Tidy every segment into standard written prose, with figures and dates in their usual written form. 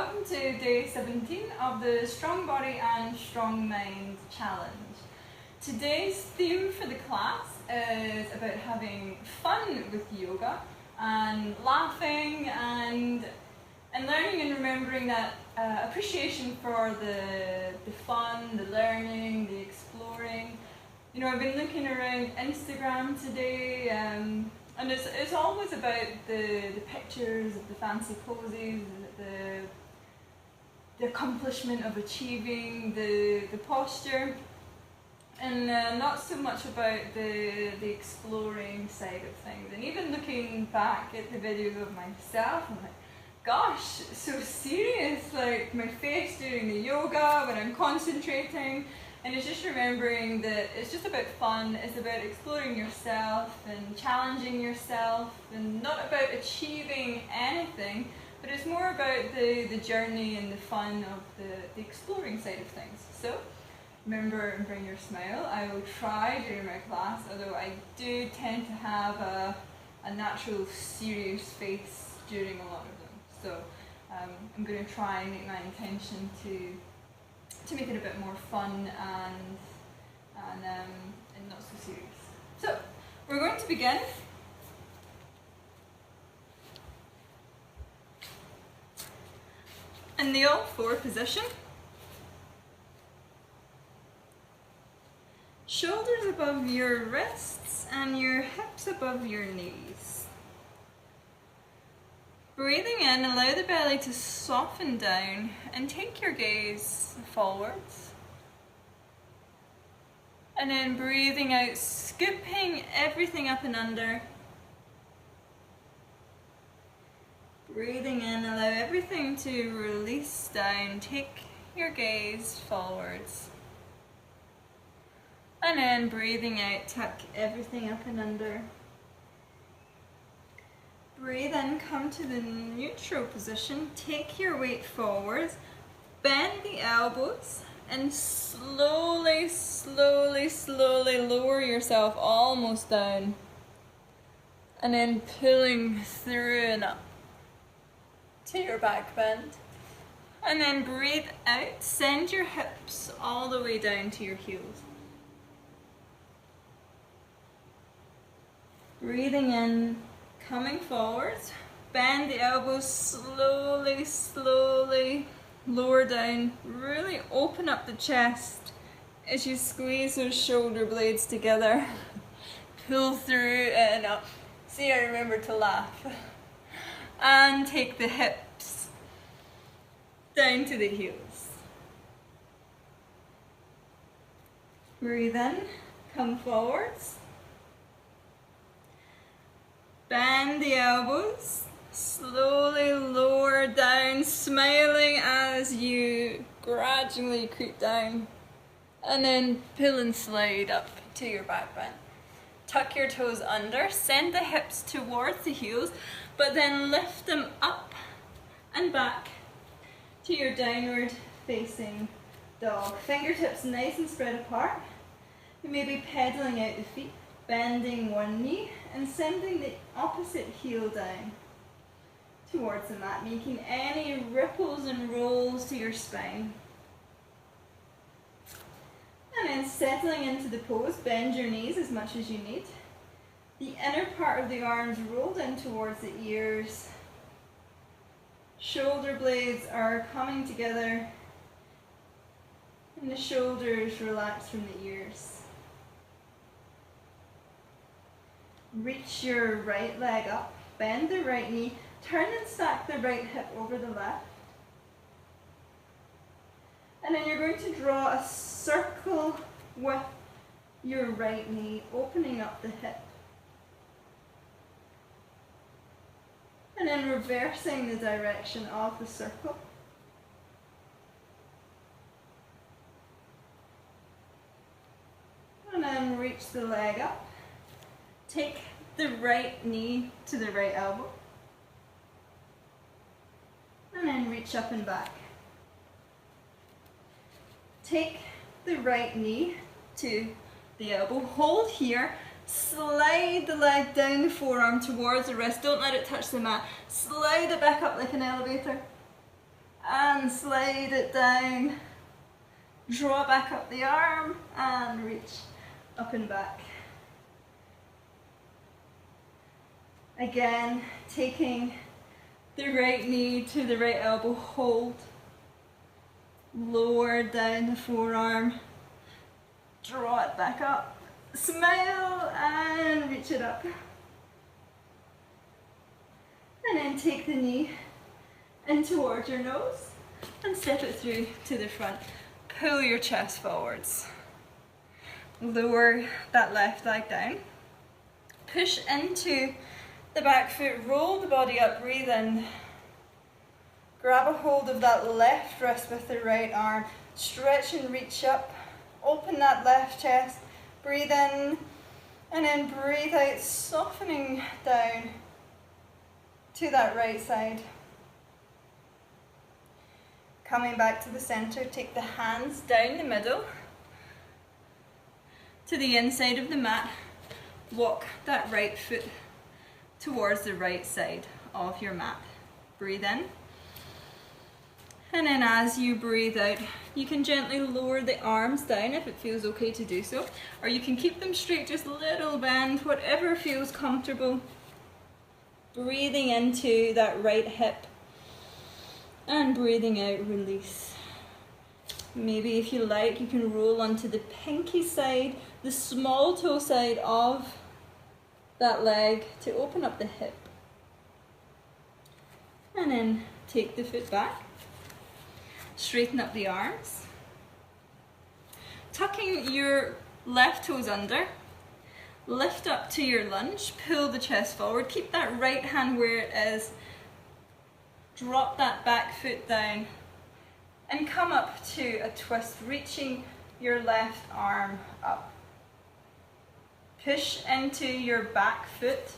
welcome to day 17 of the Strong Body and Strong Mind Challenge. Today's theme for the class is about having fun with yoga and laughing and learning and remembering that appreciation for the fun, the learning, the exploring. You know, I've been looking around Instagram today and it's always about the pictures of the fancy poses, the accomplishment of achieving the posture, and not so much about the exploring side of things. And even looking back at the videos of myself, I'm like, gosh, it's so serious, like my face during the yoga when I'm concentrating. And it's just remembering that it's just about fun, it's about exploring yourself and challenging yourself, and not about achieving anything, but it's more about the journey and the fun of the exploring side of things. So remember and bring your smile. I will try during my class, although I do tend to have a natural serious face during a lot of them. So I'm going to try and make my intention to make it a bit more fun and not so serious. So we're going to begin. In the all four position. Shoulders above your wrists and your hips above your knees. Breathing in, allow the belly to soften down and take your gaze forwards. And then breathing out, scooping everything up and under. Breathing in, allow everything to release down, take your gaze forwards. And then breathing out, tuck everything up and under. Breathe in, come to the neutral position, take your weight forwards, bend the elbows, and slowly, slowly, slowly lower yourself almost down. And then pulling through and up to your back bend. And then breathe out, send your hips all the way down to your heels. Breathing in, coming forwards, bend the elbows slowly, slowly, lower down, really open up the chest as you squeeze those shoulder blades together, pull through and up. See, I remember to laugh. And take the hips down to the heels. Breathe in, come forwards. Bend the elbows, slowly lower down, smiling as you gradually creep down. And then pull and slide up to your back bend. Tuck your toes under, send the hips towards the heels, but then lift them up and back to your downward facing dog. Fingertips nice and spread apart. You may be pedaling out the feet, bending one knee and sending the opposite heel down towards the mat, making any ripples and rolls to your spine. And then settling into the pose, bend your knees as much as you need. The inner part of the arms roll down towards the ears. Shoulder blades are coming together and the shoulders relax from the ears. Reach your right leg up, bend the right knee, turn and stack the right hip over the left. And then you're going to draw a circle with your right knee, opening up the hip. And then reversing the direction of the circle. And then reach the leg up. Take the right knee to the right elbow. And then reach up and back. Take the right knee to the elbow. Hold here. Slide the leg down the forearm towards the wrist. Don't let it touch the mat. Slide it back up like an elevator. and slide it down. Draw back up the arm and reach up and back. Again, taking the right knee to the right elbow, hold. Lower down the forearm. Draw it back up. Smile and reach it up. And then take the knee in towards your nose and step it through to the front. Pull your chest forwards. Lower that left leg down. Push into the back foot, roll the body up, breathe in. Grab a hold of that left wrist with the right arm. Stretch and reach up. Open that left chest. Breathe in and then breathe out, softening down to that right side. Coming back to the center, take the hands down the middle to the inside of the mat. Walk that right foot towards the right side of your mat. Breathe in. And then as you breathe out, you can gently lower the arms down if it feels okay to do so. Or you can keep them straight, just a little bend, whatever feels comfortable. Breathing into that right hip. And breathing out, release. Maybe if you like, you can roll onto the pinky side, the small toe side of that leg to open up the hip. And then take the foot back. Straighten up the arms. Tucking your left toes under. Lift up to your lunge. Pull the chest forward. Keep that right hand where it is. Drop that back foot down and come up to a twist, reaching your left arm up. Push into your back foot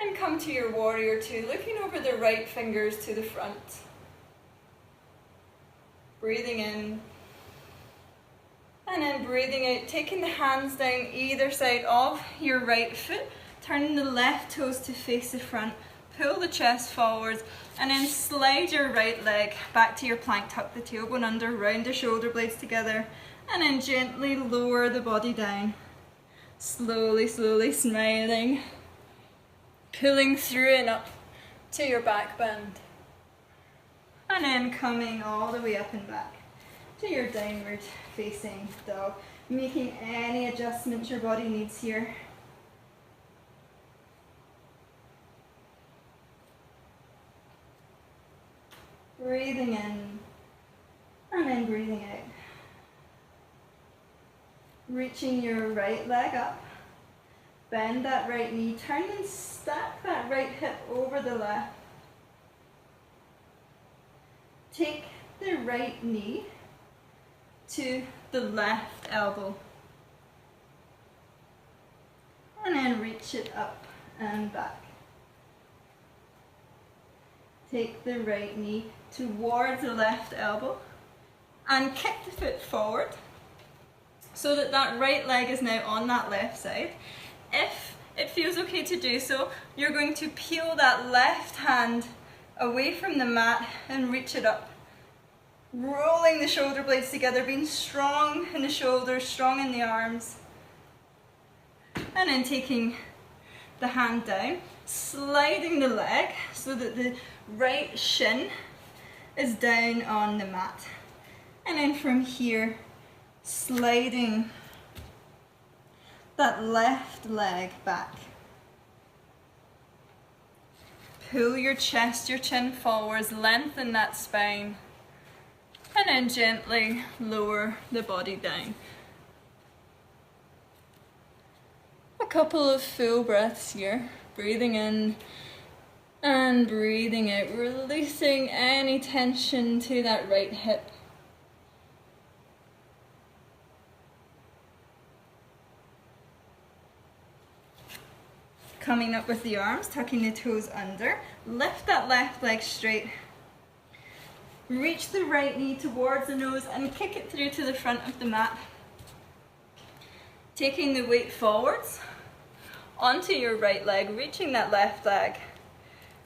and come to your warrior two, looking over the right fingers to the front. Breathing in and then breathing out, taking the hands down either side of your right foot, turning the left toes to face the front. Pull the chest forwards and then slide your right leg back to your plank. Tuck the tailbone under, round the shoulder blades together and then gently lower the body down. Slowly, slowly smiling. Pulling through and up to your back bend. And then coming all the way up and back to your downward facing dog. Making any adjustments your body needs here. Breathing in and then breathing out. Reaching your right leg up. Bend that right knee. Turn and stack that right hip over the left. Take the right knee to the left elbow. And then reach it up and back. Take the right knee towards the left elbow and kick the foot forward so that that right leg is now on that left side. If it feels okay to do so, you're going to peel that left hand away from the mat and reach it up. Rolling the shoulder blades together, being strong in the shoulders, strong in the arms. And then taking the hand down, sliding the leg so that the right shin is down on the mat. And then from here, sliding that left leg back. Pull your chest, your chin forwards, lengthen that spine. And then gently lower the body down. A couple of full breaths here. Breathing in and breathing out, releasing any tension to that right hip. Coming up with the arms, tucking the toes under. Lift that left leg straight. Reach the right knee towards the nose and kick it through to the front of the mat. Taking the weight forwards onto your right leg, reaching that left leg.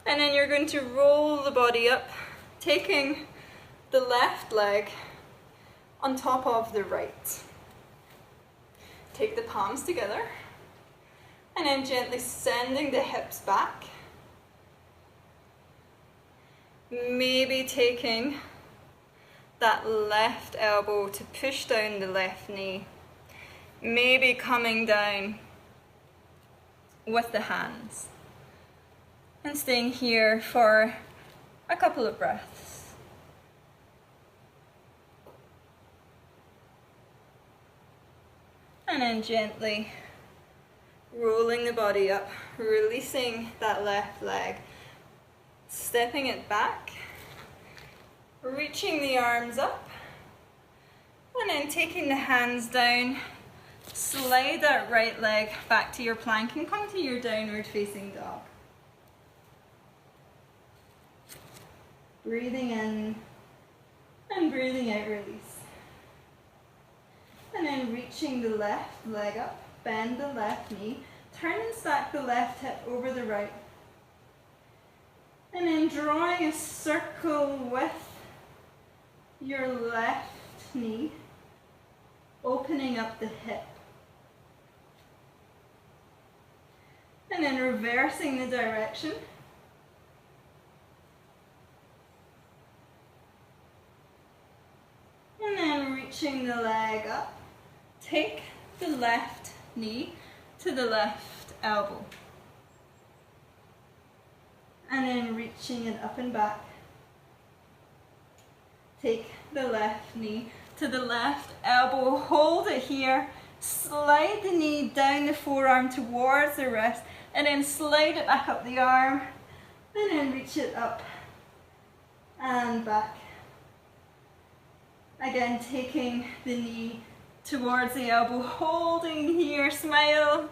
And then you're going to roll the body up taking the left leg on top of the right. Take the palms together and then gently sending the hips back. Maybe taking that left elbow to push down the left knee. Maybe coming down with the hands. And staying here for a couple of breaths. And then gently rolling the body up, releasing that left leg, stepping it back, reaching the arms up, and then taking the hands down, slide that right leg back to your plank and come to your downward facing dog. Breathing in and breathing out, release. And then reaching the left leg up, bend the left knee, turn and stack the left hip over the right. And then drawing a circle with your left knee, opening up the hip. And then reversing the direction. And then reaching the leg up. Take the left knee to the left elbow. And then reaching it up and back. Take the left knee to the left elbow, hold it here, slide the knee down the forearm towards the wrist, and then slide it back up the arm, and then reach it up and back. Again, taking the knee towards the elbow, holding here, smile,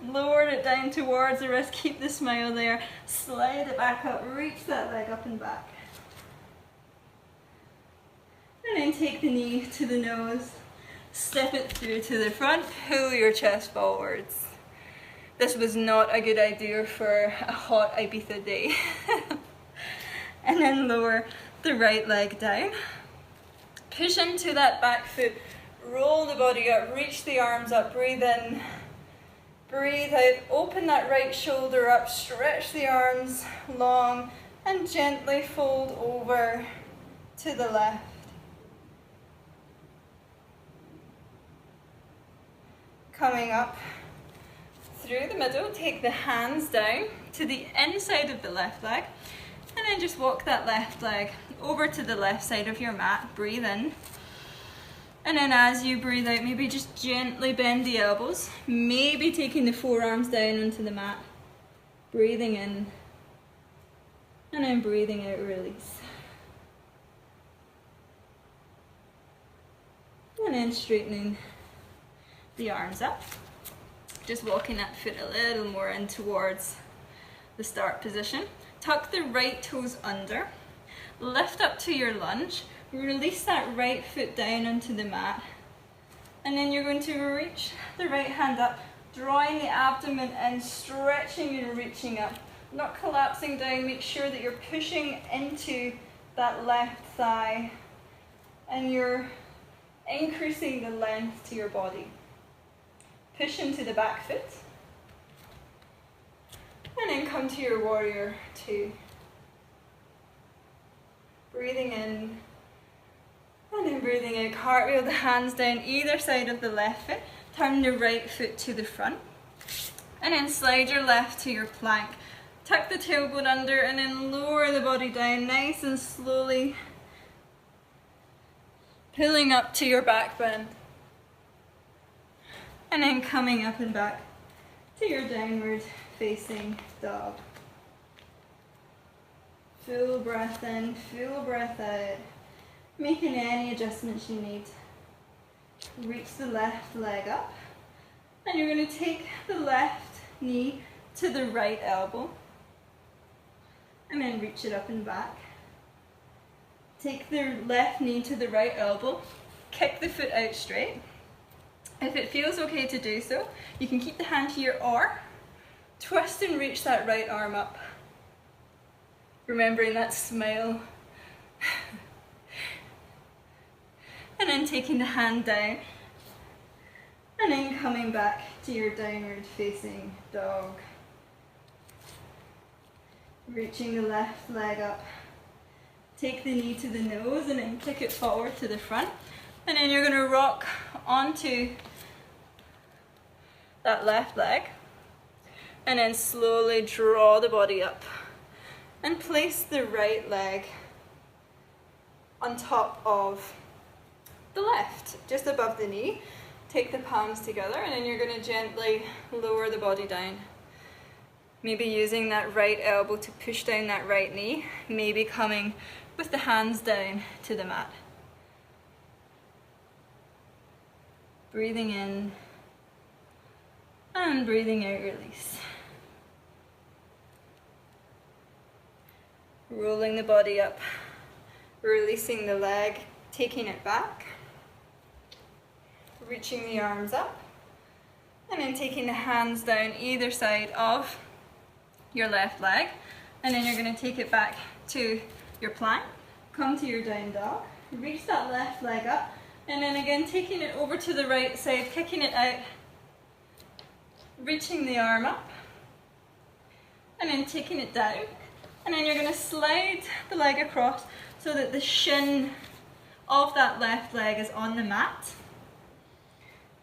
lower it down towards the wrist, keep the smile there, slide it back up, reach that leg up and back. And then take the knee to the nose, step it through to the front, pull your chest forwards. This was not a good idea for a hot Ibiza day. And then lower the right leg down. Push into that back foot, roll the body up, reach the arms up, breathe in, breathe out, open that right shoulder up, stretch the arms long, and gently fold over to the left. Coming up through the middle, take the hands down to the inside of the left leg, and then just walk that left leg over to the left side of your mat. Breathe in, and then as you breathe out, maybe just gently bend the elbows, maybe taking the forearms down onto the mat. Breathing in, and then breathing out, release. And then straightening the arms up, just walking that foot a little more in towards the start position. Tuck the right toes under, lift up to your lunge, release that right foot down onto the mat, and then you're going to reach the right hand up, drawing the abdomen in, stretching and reaching up, not collapsing down. Make sure that you're pushing into that left thigh and you're increasing the length to your body. Push into the back foot, and then come to your warrior two. Breathing in, and then breathing out. Cartwheel the hands down either side of the left foot, turn the right foot to the front, and then slide your left to your plank. Tuck the tailbone under, and then lower the body down nice and slowly, pulling up to your back bend. And then coming up and back to your downward facing dog. Full breath in, full breath out. Making any adjustments you need. Reach the left leg up. And you're going to take the left knee to the right elbow. And then reach it up and back. Take the left knee to the right elbow. Kick the foot out straight. If it feels okay to do so, you can keep the hand here or twist and reach that right arm up. Remembering that smile And then taking the hand down, and then coming back to your downward facing dog. Reaching the left leg up. Take the knee to the nose and then kick it forward to the front. And then you're going to rock onto that left leg. And then slowly draw the body up. And place the right leg on top of the left, just above the knee. Take the palms together and then you're going to gently lower the body down. Maybe using that right elbow to push down that right knee. Maybe coming with the hands down to the mat. Breathing in and breathing out, release. Rolling the body up, releasing the leg, taking it back. Reaching the arms up. And then taking the hands down either side of your left leg, and then you're going to take it back to your plank, come to your down dog, reach that left leg up, and then again taking it over to the right side, kicking it out, reaching the arm up, and then taking it down, and then you're going to slide the leg across so that the shin of that left leg is on the mat,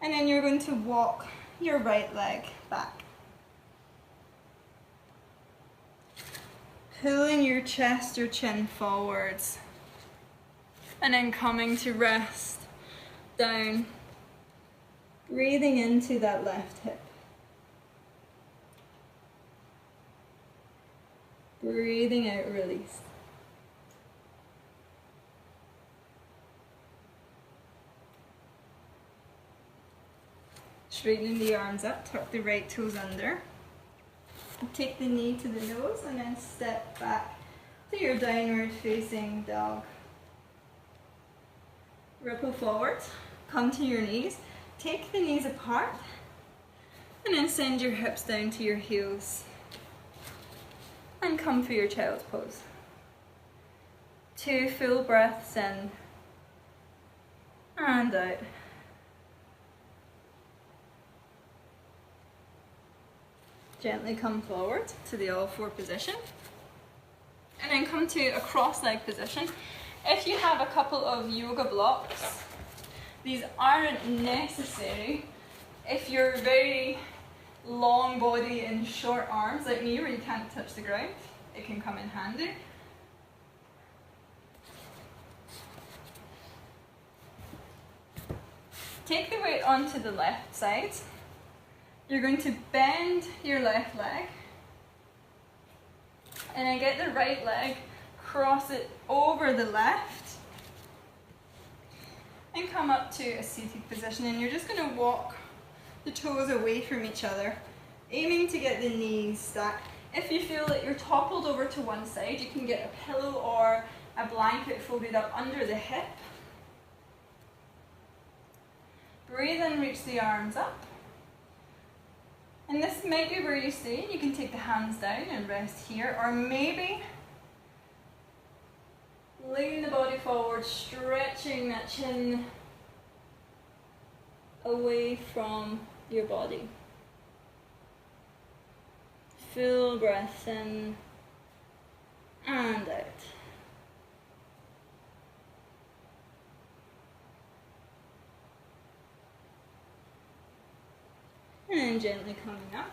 and then you're going to walk your right leg back. Pulling your chest or chin forwards and then coming to rest down, breathing into that left hip. Breathing out, release. Straightening the arms up, tuck the right toes under. Take the knee to the nose and then step back to your downward facing dog. Ripple forward, come to your knees, take the knees apart and then send your hips down to your heels and come for your child's pose. 2 full breaths in and out. Gently come forward to the all four position and then come to a cross leg position. If you have a couple of yoga blocks, these aren't necessary. If you're very long body and short arms like me where you can't touch the ground, it can come in handy. Take the weight onto the left side. You're going to bend your left leg and then get the right leg, cross it over the left and come up to a seated position, and you're just going to walk the toes away from each other, aiming to get the knees stacked. If you feel that you're toppled over to one side, you can get a pillow or a blanket folded up under the hip. Breathe in, reach the arms up. And this might be where you stay. You can take the hands down and rest here, or maybe lean the body forward, stretching that chin away from your body. Full breath in and out. And then gently coming up,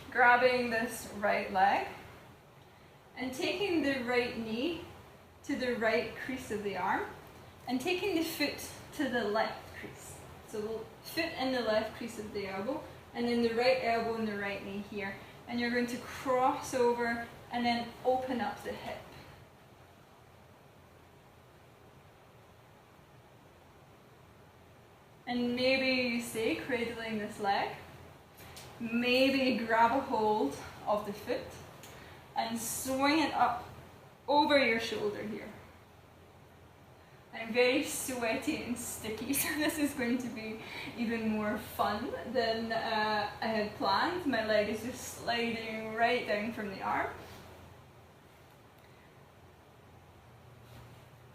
grabbing this right leg and taking the right knee to the right crease of the arm and taking the foot to the left crease. So the foot in the left crease of the elbow and then the right elbow and the right knee here. And you're going to cross over and then open up the hip. And maybe you stay cradling this leg. Maybe grab a hold of the foot and swing it up over your shoulder here. I'm very sweaty and sticky, so this is going to be even more fun than I had planned. My leg is just sliding right down from the arm.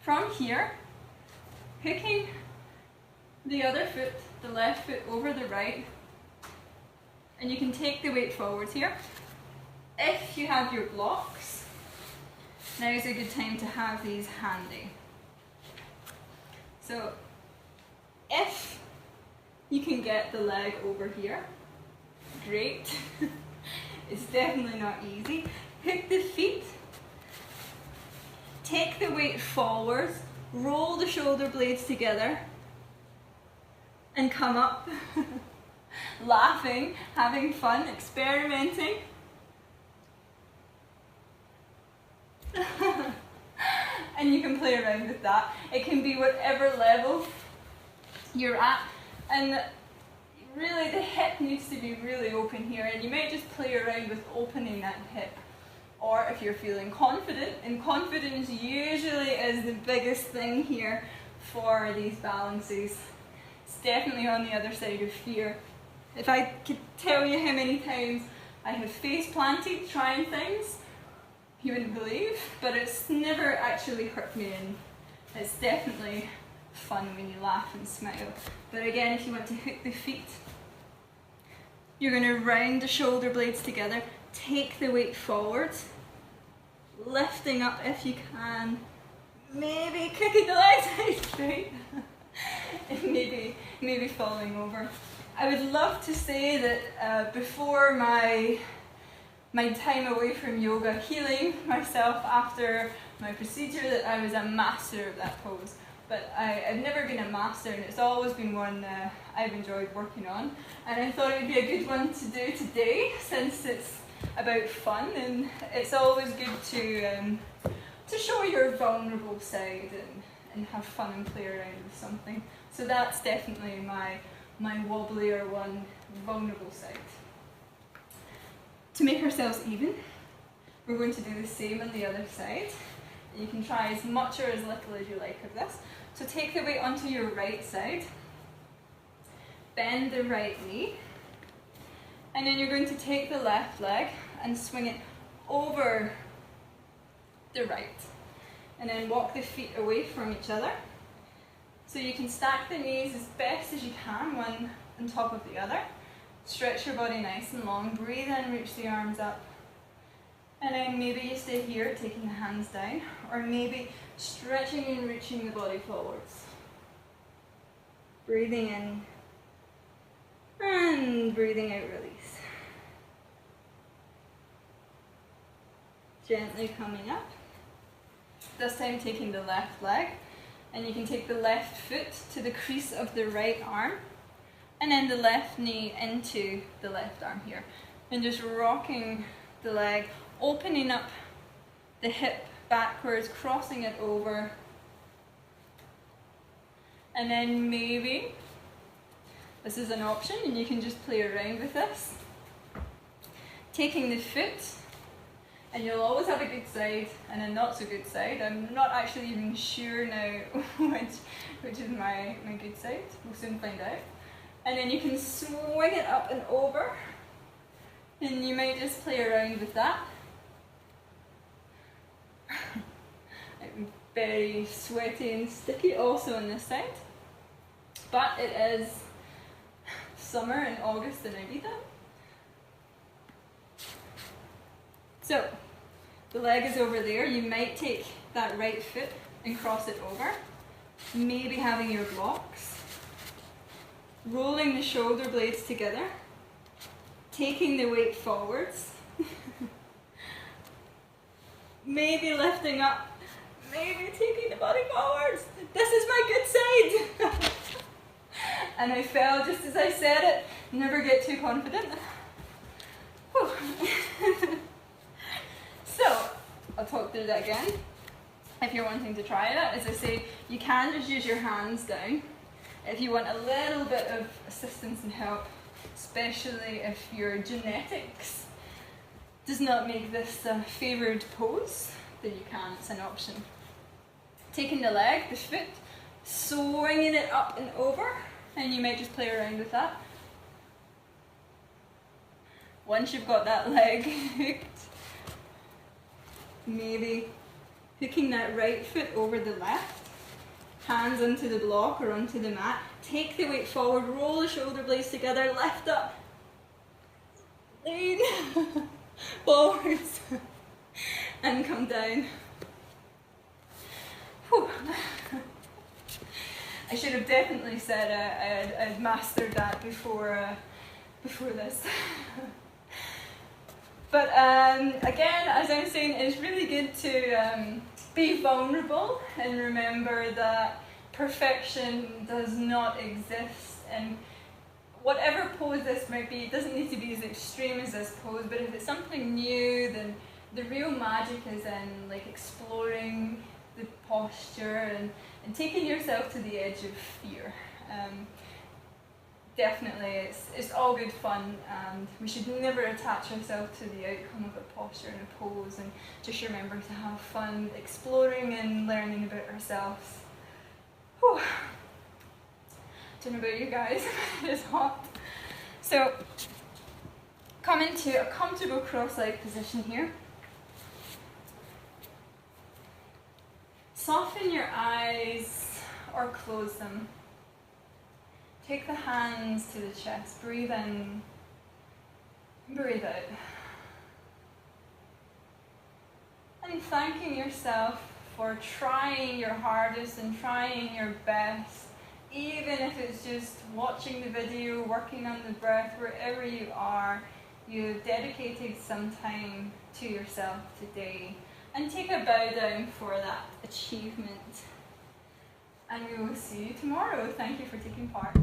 From here, hooking the other foot, the left foot over the right, and you can take the weight forwards here. If you have your blocks, now is a good time to have these handy. So if you can get the leg over here, great. It's definitely not easy. Hook the feet, take the weight forwards, roll the shoulder blades together, and come up. Laughing, having fun, experimenting. And you can play around with that. It can be whatever level you're at, and really the hip needs to be really open here, and you might just play around with opening that hip. Or if you're feeling confident, and confidence usually is the biggest thing here for these balances. It's definitely on the other side of fear. If I could tell you how many times I have face planted trying things, you wouldn't believe, but it's never actually hurt me, and it's definitely fun when you laugh and smile. But again, if you want to hook the feet, you're going to round the shoulder blades together, take the weight forwards, lifting up if you can, maybe kicking the legs out straight, and maybe falling over. I would love to say that before my time away from yoga, healing myself after my procedure, that I was a master of that pose. But I've never been a master, and it's always been one I've enjoyed working on. And I thought it would be a good one to do today, since it's about fun, and it's always good to show your vulnerable side and have fun and play around with something. So that's definitely my wobblier one, vulnerable side. To make ourselves even, we're going to do the same on the other side. You can try as much or as little as you like of this. So take the weight onto your right side, bend the right knee, and then you're going to take the left leg and swing it over the right. And then walk the feet away from each other. So you can stack the knees as best as you can, one on top of the other. Stretch your body nice and long, breathe in, reach the arms up. And then maybe you stay here, taking the hands down, or maybe stretching and reaching the body forwards. Breathing in, and breathing out, release. Gently coming up. This time taking the left leg, and you can take the left foot to the crease of the right arm, and then the left knee into the left arm here. And just rocking the leg, opening up the hip backwards, crossing it over. And then maybe, this is an option, and you can just play around with this. Taking the foot, and you'll always have a good side and a not so good side. I'm not actually even sure now which is my good side. We'll soon find out. And then you can swing it up and over, and you might just play around with that. I'm very sweaty and sticky also on this side, but it is summer in August in Ibiza. So the leg is over there. You might take that right foot and cross it over, maybe having your blocks. Rolling the shoulder blades together, taking the weight forwards, maybe lifting up, maybe taking the body forwards. This is my good side. And I fell just as I said it. Never get too confident. So, I'll talk through that again. If you're wanting to try that, as I say, you can just use your hands down. If you want a little bit of assistance and help, especially if your genetics does not make this a favoured pose, then you can, it's an option. Taking the leg, the foot, swinging it up and over, and you might just play around with that. Once you've got that leg hooked, maybe hooking that right foot over the left, hands onto the block or onto the mat. Take the weight forward, roll the shoulder blades together, lift up, lean forwards, and come down. Whew. I should have definitely said I'd mastered that before this. But again, as I'm saying, it's really good to be vulnerable and remember that perfection does not exist. And whatever pose this might be, it doesn't need to be as extreme as this pose, but if it's something new, then the real magic is in like exploring the posture and taking yourself to the edge of fear. Definitely, it's all good fun, and we should never attach ourselves to the outcome of a posture and a pose, and just remember to have fun exploring and learning about ourselves. Whew. Don't know about you guys, it's hot. So, come into a comfortable cross-legged position here. Soften your eyes or close them. Take the hands to the chest, breathe in, breathe out. And thanking yourself for trying your hardest and trying your best, even if it's just watching the video, working on the breath, wherever you are, you've dedicated some time to yourself today. And take a bow down for that achievement. And we will see you tomorrow. Thank you for taking part.